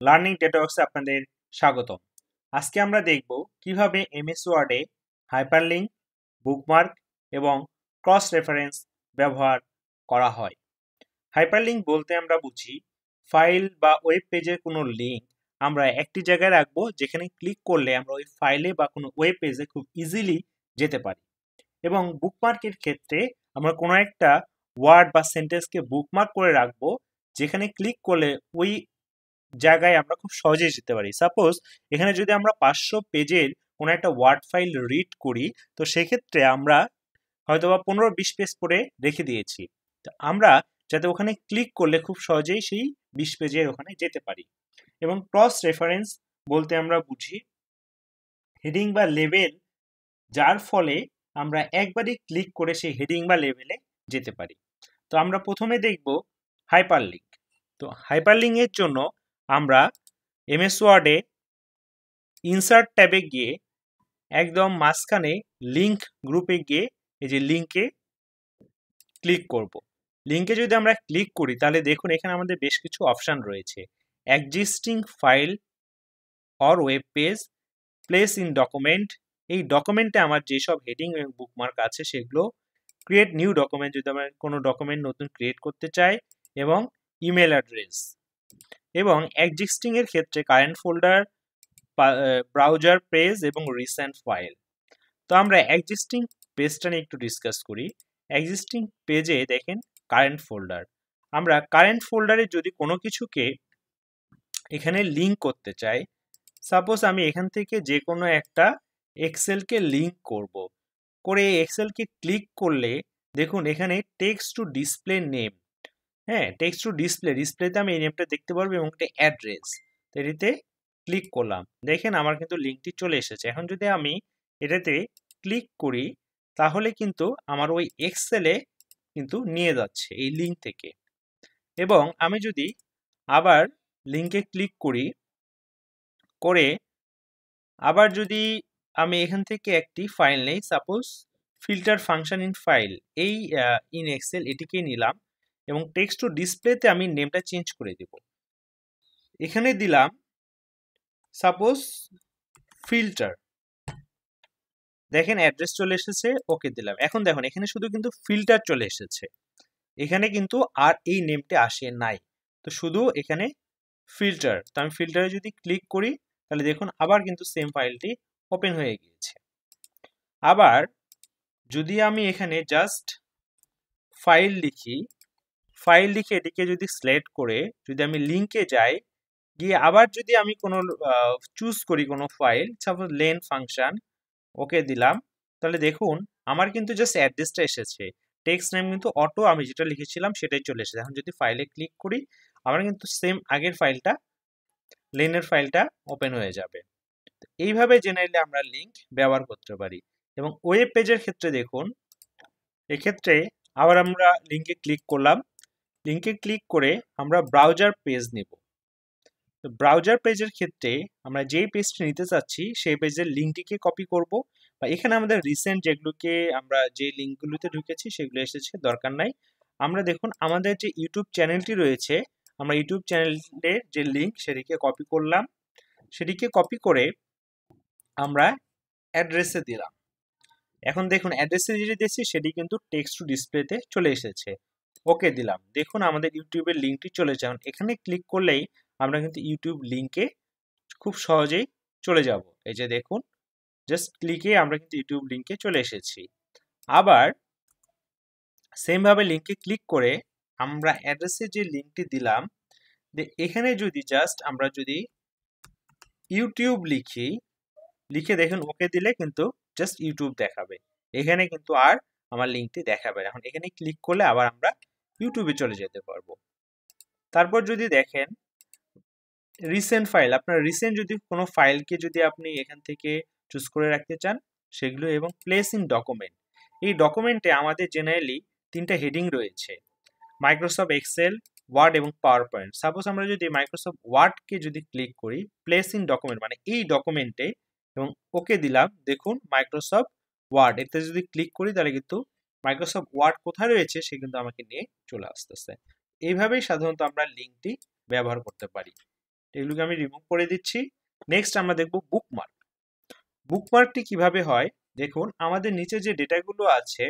Learning ডেটাওয়ার্কসে আপনাদের স্বাগতম। আজকে আমরা দেখব কিভাবে এমএস ওয়ার্ডে হাইপারলিংক, বুকমার্ক এবং ক্রস রেফারেন্স ব্যবহার করা হয়। হাইপারলিংক বলতে আমরা বুঝি ফাইল বা ওয়েব পেজের কোনো লিঙ্ক আমরা একটি জায়গায় রাখবো যেখানে ক্লিক করলে আমরা ওই ফাইলে বা কোনো ওয়েব পেজে খুব ইজিলি যেতে পারি। এবং বুকমার্কের ক্ষেত্রে আমরা কোনো একটা ওয়ার্ড বা সেন্টেন্সকে বুকমার্ক করে রাখবো যেখানে ক্লিক করলে ওই জায়গায় আমরা খুব সহজেই যেতে পারি। সাপোজ এখানে যদি আমরা 500 পেজের কোনো একটা ওয়ার্ড ফাইল রিড করি, তো সেক্ষেত্রে আমরা হয়তোবা 15-20 পেজ পড়ে রেখে দিয়েছি। তো আমরা যাতে ওখানে ক্লিক করলে খুব সহজেই সেই 20 পেজের ওখানে যেতে পারি। এবং ক্রস রেফারেন্স বলতে আমরা বুঝি হেডিং বা লেভেল, যার ফলে আমরা একবারই ক্লিক করে সেই হেডিং বা লেভেলে যেতে পারি। তো আমরা প্রথমে দেখব হাইপারলিংক। তো হাইপারলিংক এর জন্য আমরা এমএস ওয়ার্ডে ইনসার্ট ট্যাবে গিয়ে একদম মাঝখানে লিংক গ্রুপে গিয়ে এই যে লিংকে ক্লিক করব। লিংকে যদি আমরা ক্লিক করি তাহলে দেখুন এখানে আমাদের বেশ কিছু অপশন রয়েছে। Existing file or web page, place in document. এই ডকুমেন্টে আমার যেসব হেডিং এবং বুকমার্ক আছে সেগুলো, ক্রিয়েট নিউ ডকুমেন্ট যদি আমরা কোনো ডকুমেন্ট নতুন ক্রিয়েট করতে চাই, এবং ইমেল অ্যাড্রেস। এবং এক্সিস্টিং এর ক্ষেত্রে কারেন্ট ফোল্ডার, ব্রাউজার পেজ এবং রিসেন্ট ফাইল। তো আমরা এক্সিস্টিং পেজটা নিয়ে একটু ডিসকাস করি। এক্সিস্টিং পেজে দেখেন কারেন্ট ফোল্ডার। আমরা কারেন্ট ফোল্ডারে যদি কোনো কিছুকে এখানে লিঙ্ক করতে চাই, সাপোজ আমি এখান থেকে যে কোনো একটা এক্সেলকে লিঙ্ক করব, করে এক্সেলকে ক্লিক করলে দেখুন এখানে টেক্সট টু ডিসপ্লে নেম, হ্যাঁ টেক্সট টু ডিসপ্লেতে আমি এই নেমটা দেখতে পারবো এবং একটা অ্যাড্রেস। তো এটিতে ক্লিক করলাম, দেখেন আমার কিন্তু লিঙ্কটি চলে এসেছে। এখন যদি আমি এটাতে ক্লিক করি তাহলে কিন্তু আমার ওই এক্সেলে কিন্তু নিয়ে যাচ্ছে এই লিঙ্ক থেকে। এবং আমি যদি আবার লিঙ্কে ক্লিক করি, করে আবার যদি আমি এখান থেকে একটি ফাইল নেই, suppose filter function in file, এই ইন এক্সেল এটিকে নিলাম এবং টেক্সট টু ডিসপ্লেতে আমি নেমটা চেঞ্জ করে দেব। এখানে দিলাম সাপোজ ফিল্টার, দেখেন অ্যাড্রেস চলে এসেছে, ওকে দিলাম। এখন দেখুন এখানে শুধু কিন্তু ফিল্টার চলে এসেছে, এখানে কিন্তু আর এই নেমটি আসে নাই। তো শুধু এখানে ফিল্টার। তো আমি ফিল্টারে যদি ক্লিক করি তাহলে দেখুন আবার কিন্তু সেম ফাইলটি ওপেন হয়ে গিয়েছে। আবার যদি আমি এখানে জাস্ট ফাইল লিখি, ফাইল লিখে এটিকে যদি সিলেক্ট করে যদি আমি লিঙ্কে যাই, গিয়ে আবার যদি আমি কোনো চুজ করি কোনো ফাইল, সাপোজ লেন ফাংশন, ওকে দিলাম, তাহলে দেখুন আমার কিন্তু জাস্ট অ্যাড্রেসটা এসেছে। টেক্সট নেম কিন্তু অটো আমি যেটা লিখেছিলাম সেটাই চলে এসেছে। এখন যদি ফাইলে ক্লিক করি আমার কিন্তু সেম আগের ফাইলটা, লেনের ফাইলটা ওপেন হয়ে যাবে। এইভাবে জেনারেলি আমরা লিঙ্ক ব্যবহার করতে পারি। এবং ওয়েব পেজের ক্ষেত্রে দেখুন, এক্ষেত্রে আবার আমরা লিঙ্কে ক্লিক করলাম, লিঙ্কে ক্লিক করে আমরা ব্রাউজার পেজ নেব। তো ব্রাউজার পেজের ক্ষেত্রে আমরা যেই পেজটি নিতে চাচ্ছি সেই পেজের লিঙ্কটিকে কপি করব, বা এখানে আমাদের রিসেন্ট যেগুলোকে আমরা যে লিঙ্কগুলোতে ঢুকেছি সেগুলো এসেছে, দরকার নাই। আমরা দেখুন আমাদের যে ইউটিউব চ্যানেলটি রয়েছে, আমরা ইউটিউব চ্যানেলের যে লিঙ্ক সেটিকে কপি করলাম, সেটিকে কপি করে আমরা অ্যাড্রেসে দিলাম। এখন দেখুন অ্যাড্রেসে যেটি দিয়েছি সেটি কিন্তু টেক্সট টু ডিসপ্লেতে চলে এসেছে, ওকে দিলাম। দেখুন আমাদের ইউটিউবের লিঙ্কটি চলে যাবে। এখানে ক্লিক করলেই আমরা কিন্তু ইউটিউব লিঙ্কে খুব সহজেই চলে যাব। এই যে দেখুন জাস্ট ক্লিকে আমরা কিন্তু ইউটিউব লিঙ্কে চলে এসেছি। আবার সেম ভাবে লিঙ্কে ক্লিক করে আমরা অ্যাড্রেসে যে লিঙ্কটি দিলাম, এখানে যদি জাস্ট আমরা যদি ইউটিউব লিখি, লিখে দেখুন ওকে দিলে কিন্তু জাস্ট ইউটিউব দেখাবে, এখানে কিন্তু আর আমার লিঙ্কটি দেখাবে না। এখন এখানে ক্লিক করলে আবার আমরা ইউটিউবে চলে যেতে পারবো। তারপর যদি দেখেন রিসেন্ট ফাইল, আপনার রিসেন্ট যদি কোনো ফাইলকে যদি আপনি এখান থেকে চুজ করে রাখতে চান সেগুলো, এবং প্লেস ইন ডকুমেন্ট, এই ডকুমেন্টে আমাদের জেনারেলি তিনটা হেডিং রয়েছে, মাইক্রোসফট এক্সেল, ওয়ার্ড এবং পাওয়ার পয়েন্ট। সাপোজ আমরা যদি মাইক্রোসফট ওয়ার্ডকে যদি ক্লিক করি, প্লেস ইন ডকুমেন্ট মানে এই ডকুমেন্টে, এবং ওকে দিলাম, দেখুন মাইক্রোসফট ওয়ার্ড, এতে যদি ক্লিক করি তাহলে কিন্তু মাইক্রোসফট ওয়ার্ড কোথায় রয়েছে সে কিন্তু আমাকে নিয়ে চলে আসতেছে। এইভাবেই সাধারণত আমরা লিঙ্কটি ব্যবহার করতে পারি। এগুলোকে আমি রিমুভ করে দিচ্ছি। নেক্সট আমরা দেখব বুকমার্ক। বুকমার্কটি কিভাবে হয় দেখুন, আমাদের নিচে যে ডেটাগুলো আছে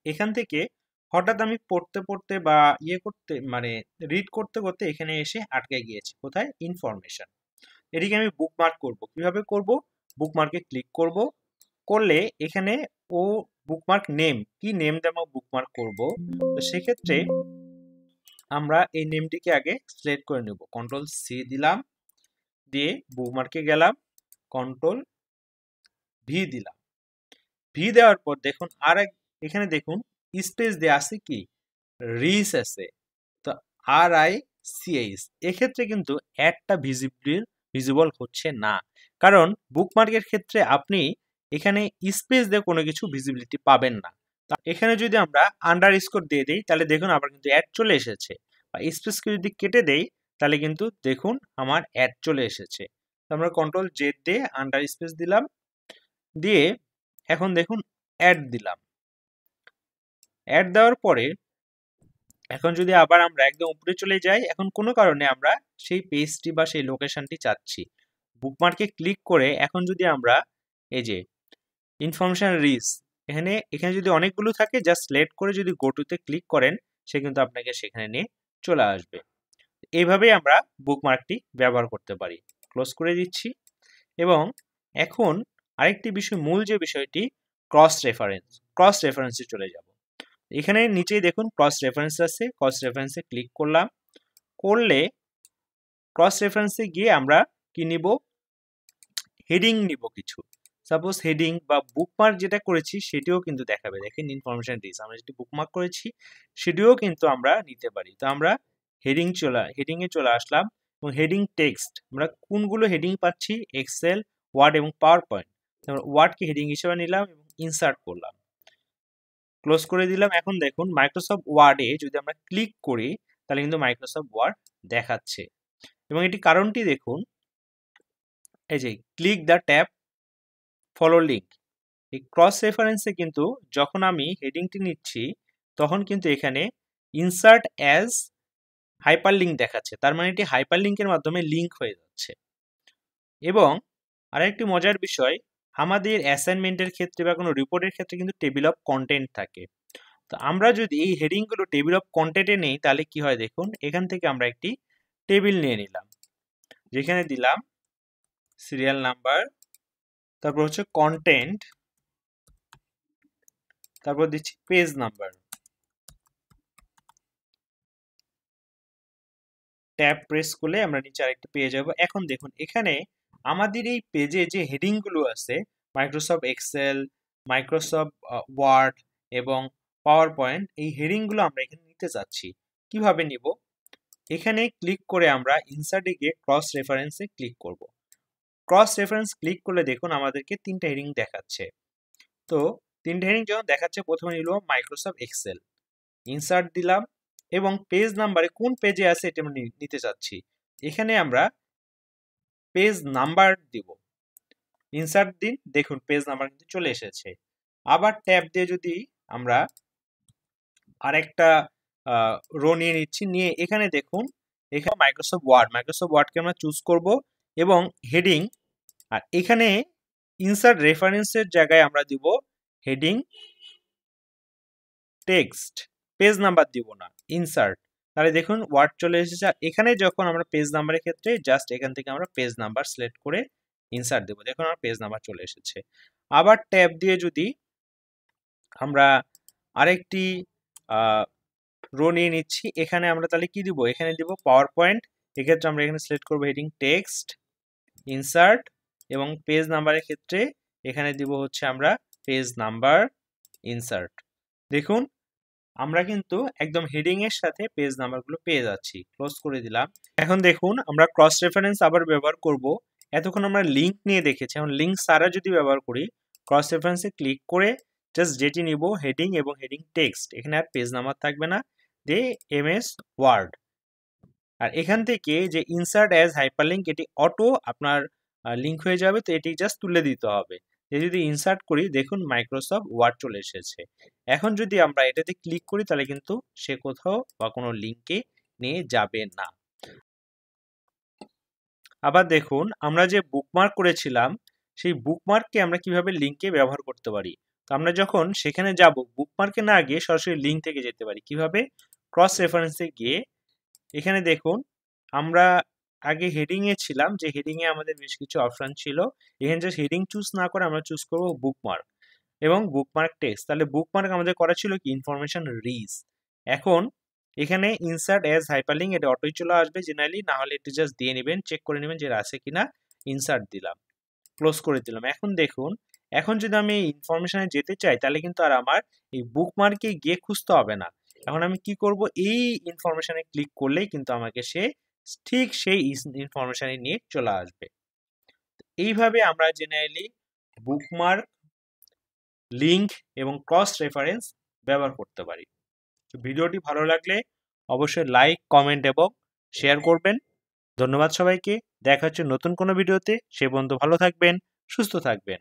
এখান থেকে হঠাৎ আমি পড়তে পড়তে বা করতে মানে রিড করতে করতে এখানে এসে আটকে গিয়েছি। কোথায়? ইনফরমেশন। এটিকে আমি বুকমার্ক করব। কিভাবে করব? বুকমার্কে ক্লিক করব, করলে এখানে ও বুকমার্ক নেম, কি নেম দিয়ে আমরা বুকমার্ক করব, তো সেক্ষেত্রে আমরা এই নেমটিকে আগে সিলেক্ট করে নেব। কন্ট্রোল সি দিলাম, দিয়ে বুকমার্কে গেলাম, কন্ট্রোল ভি দিলাম। ভি দেওয়ার পর দেখুন এখানে দেখুন স্পেস দেওয়া আছে কি রিস আছে, তো RICH। এক্ষেত্রে কিন্তু অ্যাডটা ভিজিবল হচ্ছে না, কারণ বুকমার্কের ক্ষেত্রে আপনি এখানে স্পেস দিয়ে কোনো কিছু ভিজিবিলিটি পাবেন না। এখানে যদি আমরা আন্ডারস্কোর দিয়ে দিই তাহলে দেখুন আবার কিন্তু অ্যাড চলে এসেছে, বা স্পেসকে যদি কেটে দেই তাহলে কিন্তু দেখুন আমার অ্যাড চলে এসেছে। তো আমরা কন্ট্রোল জেড দিয়ে আন্ডার স্পেস দিলাম, দিয়ে এখন দেখুন অ্যাড দিলাম। অ্যাড দেওয়ার পরে এখন যদি আবার আমরা একদম উপরে চলে যাই, এখন কোনো কারণে আমরা সেই পেজটি বা সেই লোকেশনটি চাচ্ছি, বুকমার্কে ক্লিক করে এখন যদি আমরা এই যে ইনফরমেশন রিচ, এখানে যদি অনেকগুলো থাকে জাস্ট সিলেক্ট করে যদি গো টুতে ক্লিক করেন, সে কিন্তু আপনাকে সেখানে নিয়ে চলে আসবে। এইভাবেই আমরা বুকমার্কটি ব্যবহার করতে পারি। ক্লোজ করে দিচ্ছি। এবং এখন আরেকটি বিষয়, মূল যে বিষয়টি ক্রস রেফারেন্সে চলে যাব। এখানে নিচেই দেখুন ক্রস রেফারেন্স আছে, ক্রস রেফারেন্সে ক্লিক করলাম, করলে ক্রস রেফারেন্সে গিয়ে আমরা কি নিব? হেডিং নিব কিছু। সাপোজ হেডিং বা বুকমার্ক যেটা করেছি সেটিও কিন্তু দেখাবে। দেখেন ইনফরমেশন রিচ, আমরা যেটি বুকমার্ক করেছি সেটিও কিন্তু আমরা নিতে পারি। তো আমরা হেডিং এ চলে আসলাম, এবং হেডিং টেক্সট আমরা কোনগুলো হেডিং পাচ্ছি? এক্সেল, ওয়ার্ড এবং পাওয়ার পয়েন্ট। আমরা ওয়ার্ডকে হেডিং হিসেবে নিলাম এবং ইনসার্ট করলাম, ক্লোজ করে দিলাম। এখন দেখুন মাইক্রোসফট ওয়ার্ডে যদি আমরা ক্লিক করি তাহলে কিন্তু মাইক্রোসফট ওয়ার্ড দেখাচ্ছে, এবং এটি কারণটি দেখুন, এই যে click the tab follow link. এই ক্রস রেফারেন্সে কিন্তু যখন আমি হেডিংটি নিচ্ছি তখন কিন্তু এখানে ইনসার্ট অ্যাজ হাইপারলিঙ্ক দেখাচ্ছে, তার মানে এটি হাইপারলিঙ্কের মাধ্যমে লিঙ্ক হয়ে যাচ্ছে। এবং আরেকটি মজার বিষয়, আমাদের অ্যাসাইনমেন্টের ক্ষেত্রে বা কোনো রিপোর্টের ক্ষেত্রে কিন্তু টেবিল অফ কন্টেন্ট থাকে। তো আমরা যদি এই হেডিংগুলো টেবিল অফ কন্টেন্টে নেই তাহলে কি হয় দেখুন, এখান থেকে আমরা একটি টেবিল নিয়ে নিলাম, যেখানে দিলাম সিরিয়াল নাম্বার, তারপর হচ্ছে কন্টেন্ট, তারপর দিচ্ছি পেজ নাম্বার, ট্যাব প্রেস করলে আমরা নিচে আরেকটা পেয়ে যাব। এখন দেখুন এখানে আমাদের এই পেজে যে হেডিংগুলো আছে মাইক্রোসফট এক্সেল, মাইক্রোসফট ওয়ার্ড এবং পাওয়ার পয়েন্ট, এই হেডিংগুলো আমরা এখানে নিতে চাচ্ছি। কিভাবে নিব? এখানে ক্লিক করে আমরা ইনসার্টে গিয়ে ক্রস রেফারেন্সে ক্লিক করব। ক্রস রেফারেন্স ক্লিক করলে দেখুন আমাদেরকে তিনটা হেডিং দেখাচ্ছে। তো তিনটা হেডিং যখন দেখাচ্ছে, প্রথমে নিল মাইক্রোসফট এক্সেল, ইনসার্ট দিলাম, এবং পেজ নাম্বারে কোন পেজে আছে এটা আমরা নিতে চাচ্ছি, এখানে আমরা পেজ নাম্বার দিব, ইনসার্ট দিন, দেখুন পেজ নাম্বার কিন্তু চলে এসেছে। আবার ট্যাব দিয়ে যদি আমরা আরেকটা রো নিয়ে নিচ্ছি, নিয়ে এখানে দেখুন এখানে মাইক্রোসফট ওয়ার্ডকে আমরা চুজ করব এবং হেডিং, আর এখানে ইনসার্ট রেফারেন্সের জায়গায় আমরা দিব হেডিং টেক্সট, পেজ নাম্বার দিব না, ইনসার্ট। তাহলে দেখুন ওয়ার্ড চলে এসেছে। আর এখানে যখন আমরা পেজ নাম্বারের ক্ষেত্রে জাস্ট এখান থেকে আমরা পেজ নাম্বার সিলেক্ট করে ইনসার্ট দেব, দেখুন আমার পেজ নাম্বার চলে এসেছে। আবার ট্যাব দিয়ে যদি আমরা আরেকটি রো নিয়ে নিচ্ছি, এখানে আমরা তাহলে কি দিব? এখানে দিব পাওয়ার পয়েন্ট। এক্ষেত্রে আমরা এখানে সিলেক্ট করব হেডিং টেক্সট, ইনসার্ট, এবং পেজ নাম্বারের ক্ষেত্রে এখানে দিব হচ্ছে আমরা পেজ নাম্বার, ইনসার্ট। দেখুন আমরা কিন্তু একদম হেডিং এর সাথে পেজ নাম্বারগুলো পেয়ে যাচ্ছি। ক্লোজ করে দিলাম। এখন দেখুন আমরা ক্রস রেফারেন্স আবার ব্যবহার করব। এতক্ষণ আমরা লিংক নিয়ে দেখেছি, এখন লিংক ছাড়া যদি ব্যবহার করি, ক্রস রেফারেন্সে ক্লিক করে জাস্ট যেটি নিব হেডিং এবং হেডিং টেক্সট, এখানে আর পেজ নাম্বার থাকবে না, দিয়ে MS ওয়ার্ড। আর এখান থেকে যে ইনসার্ট অ্যাজ হাইপারলিঙ্ক, এটি অটো আপনার লিঙ্ক হয়ে যাবে, তো এটি জাস্ট তুলে দিতে হবে। যদি ইনসার্ট করি দেখুন মাইক্রোসফট ওয়ার্ড চলে এসেছে। এখন যদি আমরা এটাতে ক্লিক করি তাহলে কিন্তু সে কোথাও বা কোনো লিঙ্কে নিয়ে যাবে না। আবার দেখুন আমরা যে বুকমার্ক করেছিলাম সেই বুকমার্ককে আমরা কিভাবে লিঙ্কে ব্যবহার করতে পারি। তো আমরা যখন সেখানে যাব বুকমার্কে না গিয়ে সরাসরি লিঙ্ক থেকে যেতে পারি কিভাবে, ক্রস রেফারেন্সে গিয়ে এখানে দেখুন আমরা আগে হেডিং এ ছিলাম, যে হেডিং এ আমাদের বেশ কিছু অপশন ছিল। এখানে জাস্ট হেডিং চুজ না করে আমরা চুজ করব বুকমার্ক এবং বুকমার্ক টেক্সট। তাহলে বুকমার্ক আমাদের করা ছিল কি ইনফরমেশন রিচ। এখন এখানে ইনসার্ট অ্যাজ হাইপারলিঙ্ক এটা অটোই চলে আসবে জেনারেলি, না হলে একটু জাস্ট দিয়ে নেবেন, চেক করে নেবেন যে আছে কিনা। ইনসার্ট দিলাম, ক্লোজ করে দিলাম। এখন দেখুন এখন যদি আমি এই ইনফরমেশনে যেতে চাই তাহলে কিন্তু আর আমার এই বুকমার্কে গিয়ে খুঁজতে হবে না। এখন আমি কি করব, এই ইনফরমেশনে ক্লিক করলেই কিন্তু আমাকে সে ঠিক সেই ইনফরমেশনে নিয়ে চলে আসবে। এইভাবে আমরা জেনারেলি বুকমার্ক, লিঙ্ক এবং ক্রস রেফারেন্স ব্যবহার করতে পারি। তো ভিডিওটি ভালো লাগলে অবশ্যই লাইক, কমেন্ট এবং শেয়ার করবেন। ধন্যবাদ সবাইকে। দেখা হচ্ছে নতুন কোনো ভিডিওতে। সে পর্যন্ত ভালো থাকবেন, সুস্থ থাকবেন।